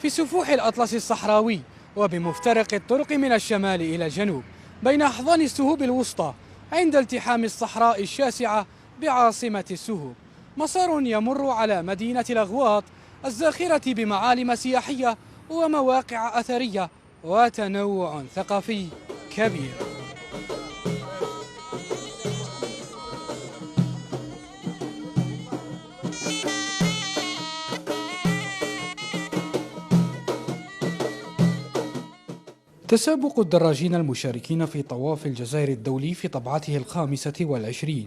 في سفوح الأطلس الصحراوي وبمفترق الطرق من الشمال إلى الجنوب بين أحضان السهوب الوسطى عند التحام الصحراء الشاسعة بعاصمة السهوب. مسار يمر على مدينة الأغواط الزاخرة بمعالم سياحية ومواقع أثرية وتنوع ثقافي كبير. تسابق الدراجين المشاركين في طواف الجزائر الدولي في طبعته 25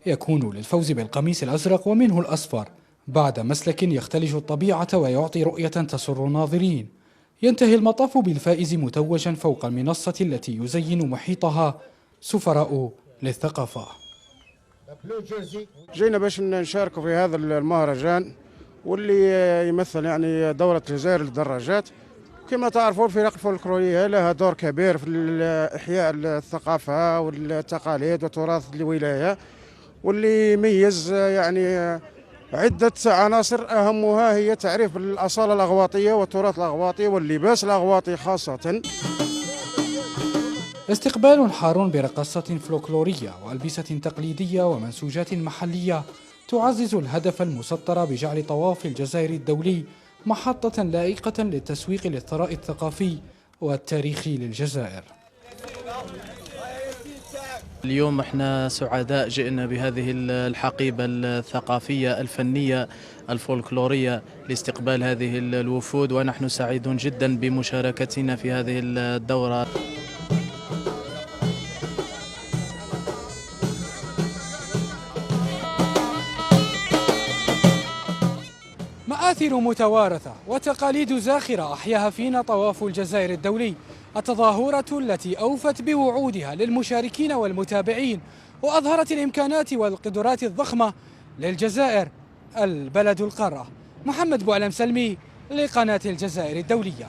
يكون للفوز بالقميص الأزرق ومنه الأصفر بعد مسلك يختلج الطبيعة ويعطي رؤية تسر الناظرين. ينتهي المطاف بالفائز متوجا فوق المنصة التي يزين محيطها سفراء للثقافة. جينا باش نشاركوا في هذا المهرجان واللي يمثل يعني دورة الجزائر للدراجات. كما تعرفون الفرق الفولكلورية لها دور كبير في إحياء الثقافة والتقاليد وتراث الولاية، واللي يميز يعني عدة عناصر أهمها هي تعريف الأصالة الأغواطية والتراث الأغواطي واللباس الأغواطي خاصة. استقبال حار برقصة فلكلورية وألبسة تقليدية ومنسوجات محلية تعزز الهدف المسطر بجعل طواف الجزائر الدولي محطة لائقة للتسويق للثراء الثقافي والتاريخي للجزائر. اليوم احنا سعداء جئنا بهذه الحقيبة الثقافية الفنية الفولكلورية لاستقبال هذه الوفود، ونحن سعيدون جدا بمشاركتنا في هذه الدورة. مآثر متوارثة وتقاليد زاخرة أحياها فينا طواف الجزائر الدولي، التظاهرة التي أوفت بوعودها للمشاركين والمتابعين وأظهرت الإمكانات والقدرات الضخمة للجزائر البلد القارة. محمد بوعلم سلمي لقناة الجزائر الدولية.